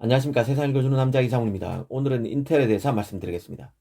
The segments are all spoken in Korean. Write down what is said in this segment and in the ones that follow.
안녕하십니까. 세상을 읽어주는 남자 이상훈입니다. 오늘은 인텔에 대해서 말씀드리겠습니다.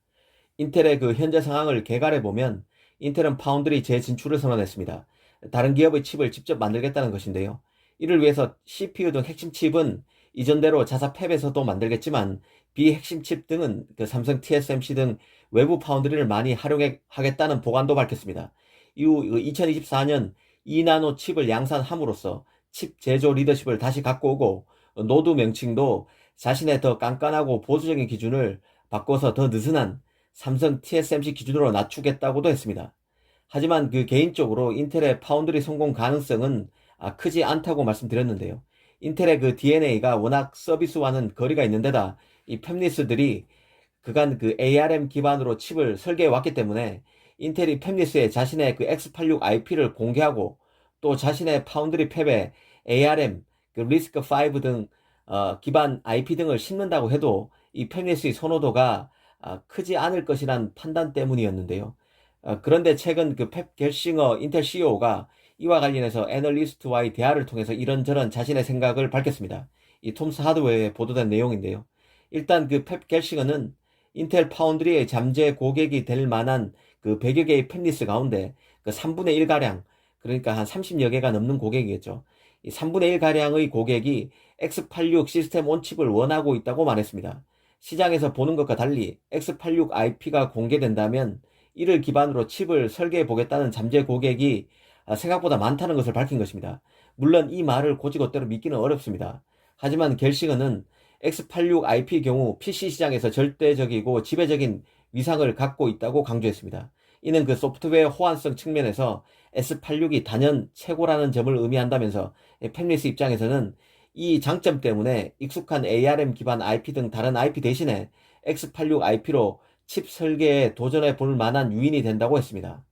인텔의 현재 상황을 개괄해 보면 인텔은 파운드리 재진출을 선언했습니다. 다른 기업의 칩을 직접 만들겠다는 것인데요. 이를 위해서 CPU 등 핵심 칩은 이전대로 자사 팹에서도 만들겠지만 비핵심 칩 등은 삼성 TSMC 등 외부 파운드리를 많이 활용하겠다는 보관도 밝혔습니다. 이후 2024년 2나노 칩을 양산함으로써 칩 제조 리더십을 다시 갖고 오고 노드 명칭도 자신의 더 깐깐하고 보수적인 기준을 바꿔서 더 느슨한 삼성 TSMC 기준으로 낮추겠다고도 했습니다. 하지만 개인적으로 인텔의 파운드리 성공 가능성은 크지 않다고 말씀드렸는데요. 인텔의 DNA가 워낙 서비스와는 거리가 있는 데다 이 팹리스들이 그간 ARM 기반으로 칩을 설계해 왔기 때문에 인텔이 팹리스에 자신의 X86 IP를 공개하고 또 자신의 파운드리 팹에 ARM, 리스크5 등 기반 IP 등을 심는다고 해도 이 팹리스의 선호도가 크지 않을 것이란 판단 때문이었는데요. 그런데 최근 펩 겔싱어 인텔 CEO가 이와 관련해서 애널리스트와의 대화를 통해서 이런저런 자신의 생각을 밝혔습니다. 이 톰스 하드웨어에 보도된 내용인데요. 일단 펩 겔싱어는 인텔 파운드리의 잠재 고객이 될 만한 100여 개의 팹리스 가운데 3분의 1가량, 그러니까 한 30여 개가 넘는 고객이겠죠. 이 3분의 1가량의 고객이 X86 시스템 온 칩을 원하고 있다고 말했습니다. 시장에서 보는 것과 달리 X86 IP가 공개된다면 이를 기반으로 칩을 설계해 보겠다는 잠재 고객이 생각보다 많다는 것을 밝힌 것입니다. 물론 이 말을 곧이곧대로 믿기는 어렵습니다. 하지만 겔싱어는 X86 IP 경우 PC 시장에서 절대적이고 지배적인 위상을 갖고 있다고 강조했습니다. 이는 소프트웨어 호환성 측면에서 S86이 단연 최고라는 점을 의미한다면서 팹리스 입장에서는 이 장점 때문에 익숙한 ARM 기반 IP 등 다른 IP 대신에 X86 IP로 칩 설계에 도전해 볼 만한 유인이 된다고 했습니다.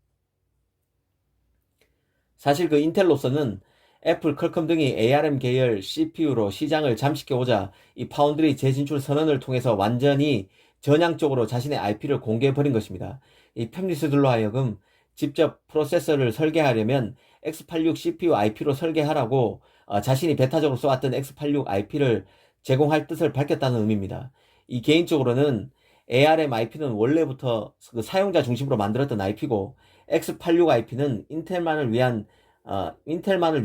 사실 인텔로서는 애플, 퀄컴 등이 ARM 계열 CPU로 시장을 잠식해오자 이 파운드리 재진출 선언을 통해서 완전히 전향적으로 자신의 IP를 공개해버린 것입니다. 이 팹리스들로 하여금 직접 프로세서를 설계하려면 X86 CPU IP로 설계하라고 자신이 베타적으로 써왔던 X86 IP를 제공할 뜻을 밝혔다는 의미입니다. 이 개인적으로는 ARM IP는 원래부터 사용자 중심으로 만들었던 IP고 X86 IP는 인텔만을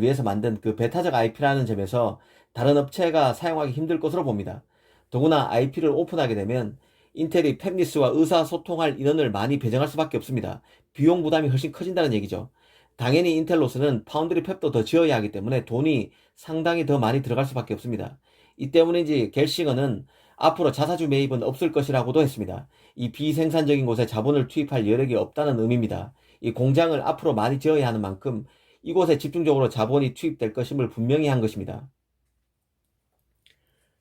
위해서 만든 베타적 IP라는 점에서 다른 업체가 사용하기 힘들 것으로 봅니다. 더구나 IP를 오픈하게 되면 인텔이 팹리스와 의사소통할 인원을 많이 배정할 수밖에 없습니다. 비용 부담이 훨씬 커진다는 얘기죠. 당연히 인텔로서는 파운드리 팹도 더 지어야 하기 때문에 돈이 상당히 더 많이 들어갈 수밖에 없습니다. 이 때문인지 겔싱어는 앞으로 자사주 매입은 없을 것이라고도 했습니다. 이 비생산적인 곳에 자본을 투입할 여력이 없다는 의미입니다. 이 공장을 앞으로 많이 지어야 하는 만큼 이곳에 집중적으로 자본이 투입될 것임을 분명히 한 것입니다.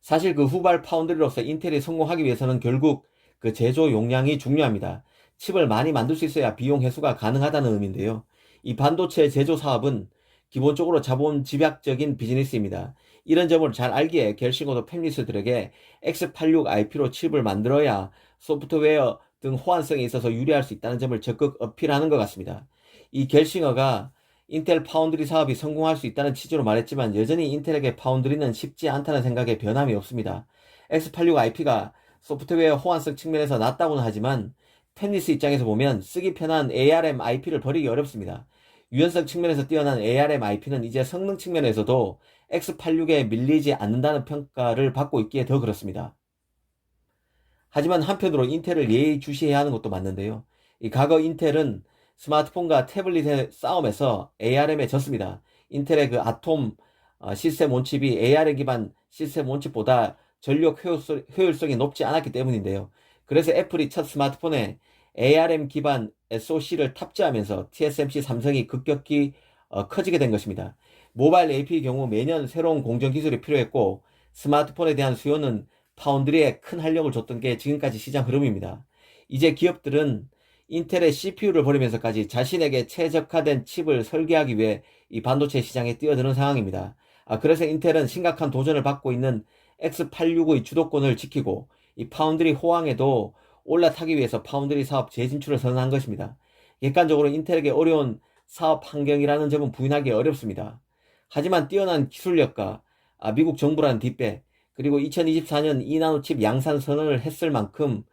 사실 후발 파운드리로서 인텔이 성공하기 위해서는 결국 제조 용량이 중요합니다. 칩을 많이 만들 수 있어야 비용 회수가 가능하다는 의미인데요. 이 반도체 제조 사업은 기본적으로 자본 집약적인 비즈니스입니다. 이런 점을 잘 알기에 겔싱어도 팹리스들에게 X86 IP로 칩을 만들어야 소프트웨어 등 호환성에 있어서 유리할 수 있다는 점을 적극 어필하는 것 같습니다. 이 겔싱어가 인텔 파운드리 사업이 성공할 수 있다는 취지로 말했지만 여전히 인텔에게 파운드리는 쉽지 않다는 생각에 변함이 없습니다. X86 IP가 소프트웨어 호환성 측면에서 낮다고는 하지만 팹리스 입장에서 보면 쓰기 편한 ARM IP를 버리기 어렵습니다. 유연성 측면에서 뛰어난 ARM IP는 이제 성능 측면에서도 X86에 밀리지 않는다는 평가를 받고 있기에 더 그렇습니다. 하지만 한편으로 인텔을 예의주시해야 하는 것도 맞는데요. 이 과거 인텔은 스마트폰과 태블릿의 싸움에서 ARM에 졌습니다. 인텔의 아톰 시스템 온칩이 ARM 기반 시스템 온칩보다 전력 효율성이 높지 않았기 때문인데요. 그래서 애플이 첫 스마트폰에 ARM 기반 SoC를 탑재하면서 TSMC 삼성이 급격히 커지게 된 것입니다. 모바일 AP의 경우 매년 새로운 공정 기술이 필요했고 스마트폰에 대한 수요는 파운드리에 큰 활력을 줬던 게 지금까지 시장 흐름입니다. 이제 기업들은 인텔의 CPU를 버리면서까지 자신에게 최적화된 칩을 설계하기 위해 이 반도체 시장에 뛰어드는 상황입니다. 그래서 인텔은 심각한 도전을 받고 있는 X86의 주도권을 지키고 이 파운드리 호황에도 올라타기 위해서 파운드리 사업 재진출을 선언한 것입니다. 객관적으로 인텔에게 어려운 사업 환경이라는 점은 부인하기 어렵습니다. 하지만 뛰어난 기술력과 미국 정부라는 뒷배, 그리고 2024년 2나노칩 양산 선언을 했을 만큼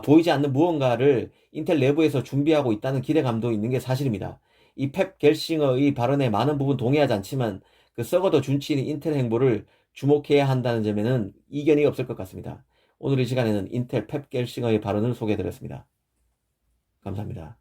보이지 않는 무언가를 인텔 내부에서 준비하고 있다는 기대감도 있는 게 사실입니다. 이 펩 겔싱어의 발언에 많은 부분 동의하지 않지만 그 썩어도 준치인 인텔 행보를 주목해야 한다는 점에는 이견이 없을 것 같습니다. 오늘 이 시간에는 인텔 펩 겔싱어의 발언을 소개해드렸습니다. 감사합니다.